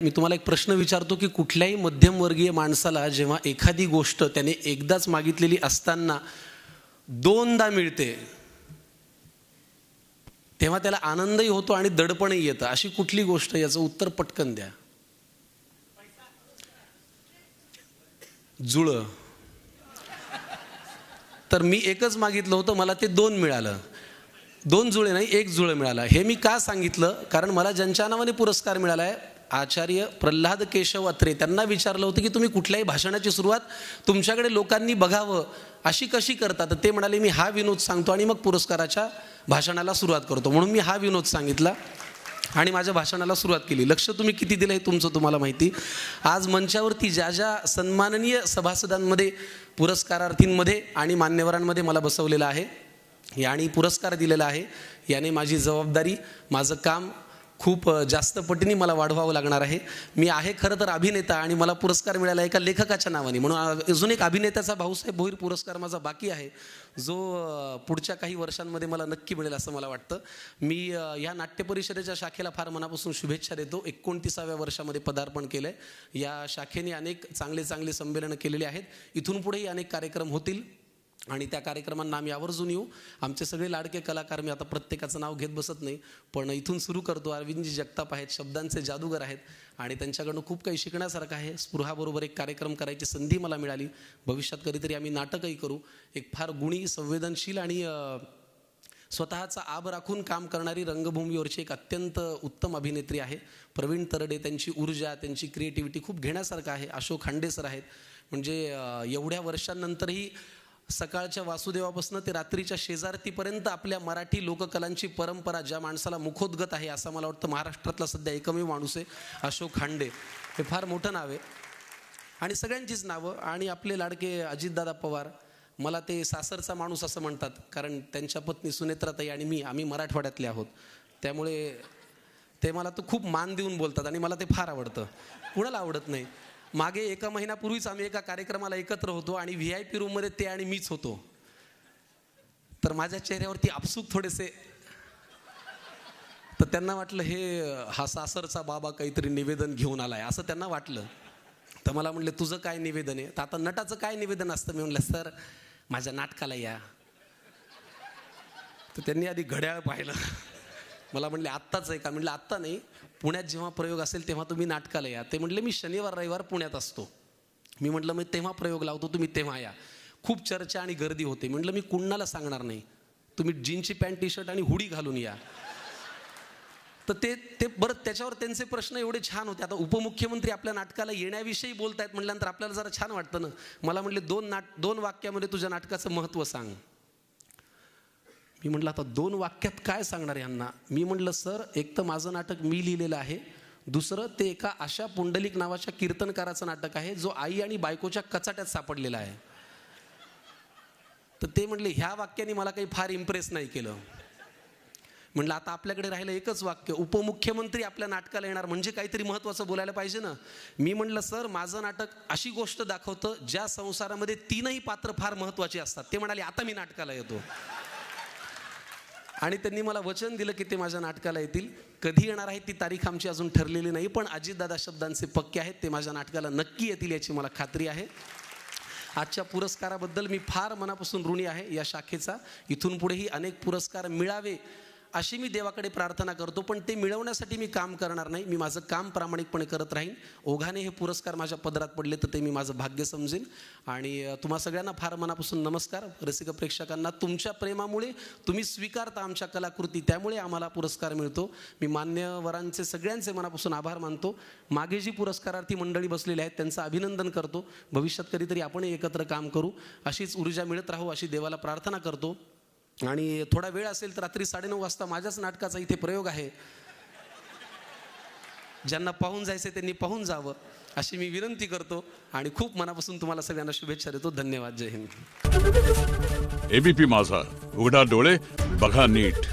मी तुम्हाला एक प्रश्न विचारतो की कुठल्याही मध्यमवर्गीय माणसाला जेव्हा एखादी गोष्ट त्याने एकदाच मागितलेली असताना दोनदा मिळते तेव्हा त्याला आनंदही होतो आणि दडपणही येतं, अशी कुठली गोष्ट? याचं उत्तर पटकन द्या. जुळं. तर मी एकच मागितलं होतं, मला ते दोन मिळालं. दोन जुळे नाही, एक जुळं मिळालं. हे मी का सांगितलं? कारण मला ज्यांच्या नावाने पुरस्कार मिळाला आहे, आचार्य प्रल्हाद केशव अत्रे, त्यांना विचारलं होतं की तुम्ही कुठल्याही भाषणाची सुरुवात तुमच्याकडे लोकांनी बघावं अशी कशी करता? तर ते म्हणाले मी हा विनोद सांगतो आणि मग पुरस्काराच्या भाषणाला सुरुवात करतो. म्हणून मी हा विनोद सांगितला आणि माझ्या भाषणाला सुरुवात केली. लक्ष तुम्ही किती दिलं हे तुमचं तुम्हाला माहिती. आज मंचावरती ज्या ज्या सन्माननीय सभासदांमध्ये, पुरस्कारार्थींमध्ये आणि मान्यवरांमध्ये मला बसवलेलं आहे आणि पुरस्कार दिलेला आहे, याने माझी जबाबदारी, माझं काम खूप जास्त पटीने मला वाढवावं लागणार आहे. मी आहे खरं तर अभिनेता आणि मला पुरस्कार मिळाला एका लेखकाच्या नावाने, म्हणून अजून एक अभिनेत्याचा भाऊसाहेब भोईर पुरस्कार माझा बाकी आहे, जो पुढच्या काही वर्षांमध्ये मला नक्की मिळेल असं मला वाटतं. मी या नाट्य परिषदेच्या शाखेला फार मनापासून शुभेच्छा देतो. 29व्या वर्षामध्ये पदार्पण केलं आहे. या शाखेने अनेक चांगले चांगले संमेलनं केलेली आहेत. इथून पुढेही अनेक कार्यक्रम होतील आणि त्या कार्यक्रमांना आम्ही आवर्जून येऊ. आमचे सगळे लाडके कलाकार, मी आता प्रत्येकाचं नाव घेत बसत नाही, पण इथून सुरू करतो. अरविंदजी जगताप आहेत, शब्दांचे जादूगर आहेत आणि त्यांच्याकडून खूप काही शिकण्यासारखं आहे. स्पृहाबरोबर एक कार्यक्रम करायची संधी मला मिळाली. भविष्यात कधीतरी आम्ही नाटकही करू. एक फार गुणी, संवेदनशील आणि स्वतःचा आब राखून काम करणारी रंगभूमीवरची एक अत्यंत उत्तम अभिनेत्री आहे प्रवीण तरडे. त्यांची ऊर्जा, त्यांची क्रिएटिव्हिटी खूप घेण्यासारखं आहे. अशोक खांडे सर आहेत, म्हणजे एवढ्या वर्षांनंतरही सकाळच्या वासुदेवापासून ते रात्रीच्या शेजारतीपर्यंत आपल्या मराठी लोककलांची परंपरा, ज्या माणसाला मुखोद्गत आहे असं मला वाटतं महाराष्ट्रातला सध्या एकमेव माणूस आहे अशोक खांडे. हे फार मोठं नाव आहे आणि सगळ्यांचीच नावं. आणि आपले लाडके अजितदादा पवार, मला ते सासरचा माणूस असं म्हणतात, कारण त्यांच्या पत्नी सुनेत्राताई आणि आम्ही मराठवाड्यातले आहोत, त्यामुळे ते मला तो खूप मान देऊन बोलतात आणि मला ते फार आवडतं. कुणाला आवडत नाही. मागे एका महिन्यापूर्वीच आम्ही एका कार्यक्रमाला एकत्र होतो आणि VIP रूममध्ये ते आणि मीच होतो. तर माझ्या चेहऱ्यावरती आपसूक थोडेसे, तर त्यांना वाटलं हा सासरचा बाबा काहीतरी निवेदन घेऊन आलाय असं त्यांना वाटलं. तर मला म्हणले तुझं काय निवेदन आहे? तर आता नटाचं काय निवेदन असतं? मी म्हणलं सर माझ्या नाटकाला या. तर त्यांनी आधी घड्याळ पाहिलं. मला म्हणले आत्ताच आहे का? म्हणलं आत्ता नाही, पुण्यात जेव्हा प्रयोग असेल तेव्हा तुम्ही नाटकाला या. ते म्हटले मी शनिवार रविवार पुण्यात असतो. मी म्हटलं मी तेव्हा प्रयोग लावतो, तुम्ही तेव्हा या. खूप चर्चा आणि गर्दी होते. म्हटलं मी कुणाला सांगणार नाही, तुम्ही जीन्सची पॅन्ट, टी शर्ट आणि हुडी घालून या. तर ते बरं, त्याच्यावर त्यांचे प्रश्न एवढे छान होते. आता उपमुख्यमंत्री आपल्या नाटकाला येण्याविषयी बोलतायत म्हटल्यानंतर आपल्याला जरा छान वाटतं ना. मला म्हटले दोन वाक्यामध्ये तुझ्या नाटकाचं महत्त्व सांग. मी म्हटलं आता 2 वाक्यात काय सांगणार यांना? मी म्हटलं सर, एक तर माझं नाटक मी लिहिलेलं आहे, दुसरं ते एका आशा पुंडलिक नावाच्या कीर्तनकाराचं नाटक आहे, जो आई आणि बायकोच्या कचाट्यात सापडलेला आहे. तर ते म्हटले ह्या वाक्याने मला काही फार इम्प्रेस नाही केलं. म्हटलं आता आपल्याकडे राहिलं एकच वाक्य, उपमुख्यमंत्री आपल्या नाटकाला येणार म्हणजे काहीतरी महत्त्वाचं बोलायला पाहिजे ना. मी म्हटलं सर माझं नाटक अशी गोष्ट दाखवतं ज्या संसारामध्ये 3ही पात्र फार महत्त्वाची असतात. ते म्हणाले आता मी नाटकाला येतो. आणि त्यांनी मला वचन दिलं की ते माझ्या नाटकाला येतील. कधी येणार आहे ती तारीख आमची अजून ठरलेली नाही, पण अजितदादा शब्दांचे पक्के आहेत, ते माझ्या नाटकाला नक्की येतील याची मला खात्री आहे. आजच्या पुरस्काराबद्दल मी फार मनापासून ऋणी आहे या शाखेचा. इथून पुढेही अनेक पुरस्कार मिळावे अशी मी देवाकडे प्रार्थना करतो, पण ते मिळवण्यासाठी मी काम करणार नाही. मी माझं काम प्रामाणिकपणे करत राहीन. ओघाने हे पुरस्कार माझ्या पदरात पडले तर ते मी माझं भाग्य समजेन. आणि तुम्हा सगळ्यांना फार मनापासून नमस्कार. रसिक प्रेक्षकांना तुमच्या प्रेमामुळे तुम्ही स्वीकारता आमच्या कलाकृती, त्यामुळे आम्हाला पुरस्कार मिळतो. मी मान्यवरांचे सगळ्यांचे मनापासून आभार मानतो. मागे जी पुरस्कारार्थी मंडळी बसलेली आहेत त्यांचं अभिनंदन करतो. भविष्यात कधीतरी आपणही एकत्र काम करू, अशीच ऊर्जा मिळत राहू अशी देवाला प्रार्थना करतो. आणि थोडा वेळ असेल तर रात्री 9:30 वाजता माझ्याच नाटकाचा इथे प्रयोग आहे. ज्यांना पाहून जायचे त्यांनी पाहून जावं अशी मी विनंती करतो आणि खूप मनापासून तुम्हाला सगळ्यांना शुभेच्छा देतो. धन्यवाद. जय हिंद. ABP माझा, उघडा डोळे बघा नीट.